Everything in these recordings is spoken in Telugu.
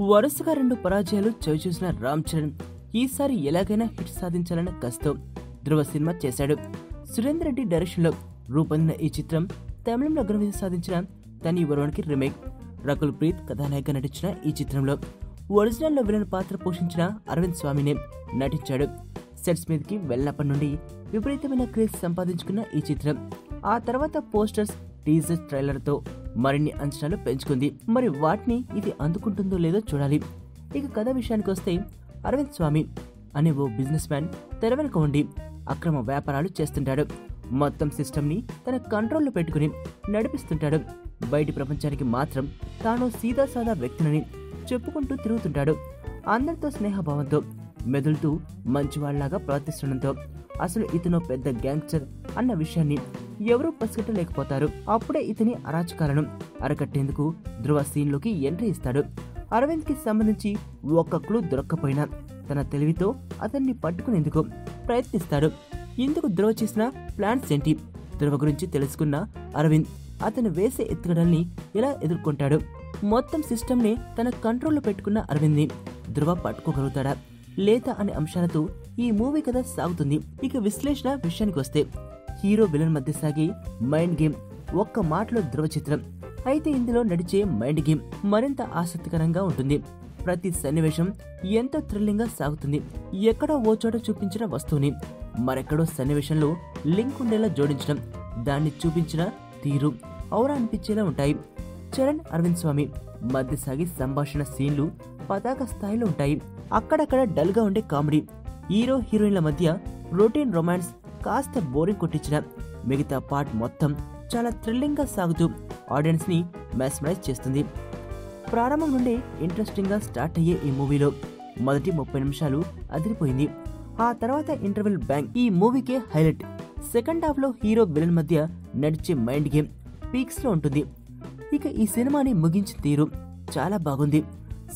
వరుసగా 2 పరాజయాలు చవిచూసిన రామ్ చరణ్ ఈసారి ఎలాగైనా హిట్ సాధించాలన్న కసితో ధృవ సినిమా చేశాడు. సురేందర్ రెడ్డి డైరెక్షన్ లో రూపొందిన ఈ చిత్రం తమిళంలో ఘన విజయం సాధించిన తని ఒరువన్కి రీమేక్. రకుల్ ప్రీత్ కథానాయకగా నటించిన ఈ చిత్రంలో ఒరిజినల్ లో విలన్ పాత్ర పోషించిన అరవింద్ స్వామినే నటించాడు. సెట్స్ మీదకి వెళ్ళినప్పటి నుండి విపరీతమైన క్రేజ్ సంపాదించుకున్న ఈ చిత్రం ఆ తర్వాత పోస్టర్స్, టీజర్, ట్రైలర్ తో మరిన్ని అంచనాలు పెంచుకుంది. మరి వాటిని ఇది అందుకుంటుందో లేదో చూడాలి. ఇక కథ విషయానికి వస్తే, అరవింద్ స్వామి అనే ఓ బిజినెస్ మ్యాన్ తెర వెనుక ఉండి అక్రమ వ్యాపారాలు చేస్తుంటాడు. మొత్తం సిస్టమ్ ని తన కంట్రోల్లో పెట్టుకుని నడిపిస్తుంటాడు. బయటి ప్రపంచానికి మాత్రం తాను సీదా సాదా వ్యక్తినని చెప్పుకుంటూ తిరుగుతుంటాడు. అందరితో స్నేహభావంతో మెదులుతూ మంచివాళ్లాగా ప్రవర్తిస్తుండటంతో అసలు ఇతను పెద్ద గ్యాంగ్స్టర్ అన్న విషయాన్ని ఎవరూ పసిగట్టలేకపోతారు. అప్పుడే ఇతని అరాచకాలను అరకట్టేందుకు ధృవ సీన్ లోకి ఎంట్రీ ఇస్తాడు. అరవింద్ కి సంబంధించి ఒక్క క్లూ దొరక్కపోయినా తన తెలివితో అతన్ని పట్టుకునేందుకు ప్రయత్నిస్తాడు. ఇందుకు ధృవ చేసిన ప్లాన్స్ ఏంటి? ధృవ గురించి తెలుసుకున్న అరవింద్ అతను వేసే ఎత్తుగడల్ని ఎలా ఎదుర్కొంటాడు? మొత్తం సిస్టమ్ ని తన కంట్రోల్లో పెట్టుకున్న అరవింద్ ని ధృవ పట్టుకోగలుగుతాడా లేదా అనే అంశాలతో ఈ మూవీ కథ సాగుతుంది. ఇక విశ్లేషణ విషయానికి వస్తే, హీరో విలన్ మధ్య సాగే మైండ్ గేమ్ ఒక్క మాటలో ధృవ చిత్రం. అయితే ఇందులో నడిచే మైండ్ గేమ్ మరింత ఆసక్తికరంగా ఉంటుంది. ప్రతి సన్నివేశం ఎంతో థ్రిల్లింగ్ గా సాగుతుంది. ఎక్కడో ఓ చోట చూపించిన వస్తువుని మరెక్కడో సన్నివేశంలో లింక్ ఉండేలా జోడించడం, దాన్ని చూపించిన తీరు ఔరా అనిపించేలా ఉంటాయి. చరణ్, అరవింద్ స్వామి మధ్య సాగే సంభాషణ సీన్లు పతాక స్థాయిలో ఉంటాయి. అక్కడక్కడ డల్ గా ఉండే కామెడీ, హీరో హీరోయిన్ల మధ్య రొటీన్ రొమాన్స్ కాస్త బోరింగ్ కొట్టించిన మిగతా పార్ట్ మొత్తం చాలా థ్రిల్లింగ్ గా సాగుతూ ఆడియన్స్ ని మెస్మరైజ్ చేస్తుంది. ప్రారంభం నుండి ఇంట్రెస్టింగ్ గా స్టార్ట్ అయ్యే ఈ మూవీలో మొదటి 30 నిమిషాలు అదిరిపోయింది. ఆ తర్వాత ఇంటర్వెల్ బ్యాంగ్ ఈ మూవీకే హైలైట్. సెకండ్ హాఫ్ లో హీరో విలన్ మధ్య నడిచే మైండ్ గేమ్ పీక్స్ లో ఉంటుంది. ఇక ఈ సినిమాని ముగించిన తీరు చాలా బాగుంది.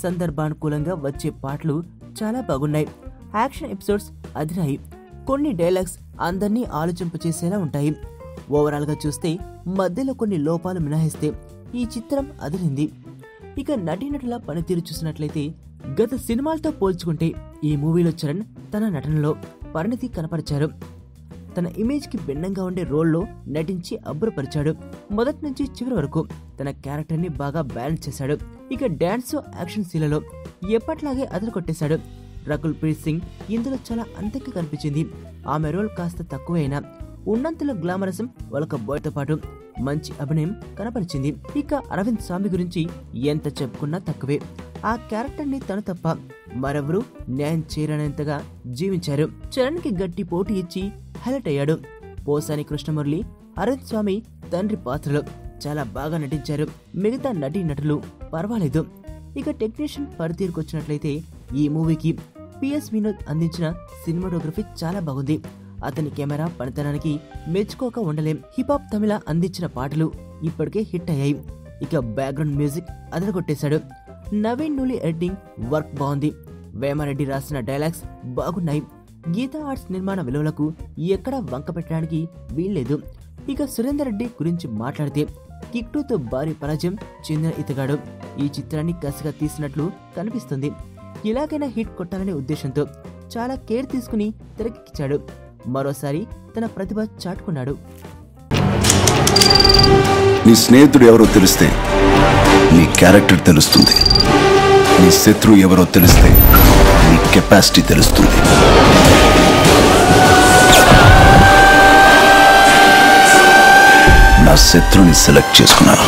సందర్భానుకూలంగా వచ్చే పాటలు చాలా బాగున్నాయి. యాక్షన్ ఎపిసోడ్స్ అదిరాయి. కొన్ని డైలాగ్స్ అందరినీ ఆలోచింపచేసేలా ఉంటాయి. ఓవరాల్ గా చూస్తే మధ్యలో కొన్ని లోపాలు మినహాయిస్తే ఈ చిత్రం అదిరింది. ఇక నటీనటుల పనితీరు చూసినట్లయితే గత సినిమాలతో పోల్చుకుంటే ఈ మూవీలో చరణ్ తన నటనలో పరిణతి కనపరిచారు. తన ఇమేజ్ కి భిన్నంగా ఉండే రోల్లో నటించి అబ్బురపరిచాడు. మొదటి నుంచి చివరి వరకు తన క్యారెక్టర్ ని బాగా బ్యాలెన్స్ చేశాడు. ఇక డాన్స్, యాక్షన్ సీన్లలో ఎప్పట్లాగే అదరగొట్టేశాడు. రకుల్ ప్రీత్ సింగ్ ఇందులో చాలా అందంగా కనిపించింది. ఆమె రోల్ కాస్త తక్కువైనా ఉన్నంతలో గ్లామరసం వాళ్ళక బాయ్తో పాటు మంచి అభినయం కనపరిచింది. ఇక అరవింద్ స్వామి గురించి ఎంత చెప్పుకున్నా తక్కువే. ఆ క్యారెక్టర్ ని తను తప్ప మరెవరూ న్యాయం చేయరనేంతగా జీవించారు. చరణ్ కి గట్టి పోటీ ఇచ్చి హైలైట్ అయ్యాడు. పోసాని కృష్ణమురళి అరవింద్ స్వామి తండ్రి పాత్రలో చాలా బాగా నటించారు. మిగతా నటీ నటులు పర్వాలేదు. ఇక టెక్నీషియన్ పనితీరుకు వచ్చినట్లయితే ఈ మూవీకి పిఎస్ వినోద్ అందించిన సినిమాటోగ్రఫీ చాలా బాగుంది. అతని కెమెరా పనితనానికి మెచ్చుకోక ఉండలేం. హిప్ హాప్ తమిళ అందించిన పాటలు ఇప్పటికే హిట్ అయ్యాయి. ఇక బ్యాక్గ్రౌండ్ మ్యూజిక్ అదరగొట్టేశాడు. నవీన్ నూలి ఎడిటింగ్ వర్క్ బాగుంది. వేమారెడ్డి రాసిన డైలాగ్స్ బాగున్నాయి. గీతా ఆర్ట్స్ నిర్మాణ విలువలకు ఎక్కడా వంక పెట్టడానికి వీల్లేదు. ఇక సురేందర్ రెడ్డి గురించి మాట్లాడితే, కిక్ 2తో భారీ పరాజయం చెందిన ఇతగాడు ఈ చిత్రాన్ని కసిగా తీసినట్లు కనిపిస్తుంది. ఇలాగైనా హిట్ కొట్టాలనే ఉద్దేశంతో చాలా కేర్ తీసుకుని తెరకెక్కించాడు. మరోసారి తన ప్రతిభ చాటుకున్నాడు. నీ స్నేహితుడు ఎవరో తెలిస్తే నీ క్యారెక్టర్ తెలుస్తుంది. నీ శత్రువు ఎవరో తెలిస్తే నీ కెపాసిటీ తెలుస్తుంది. నా శత్రువుని సెలెక్ట్ చేసుకున్నాను.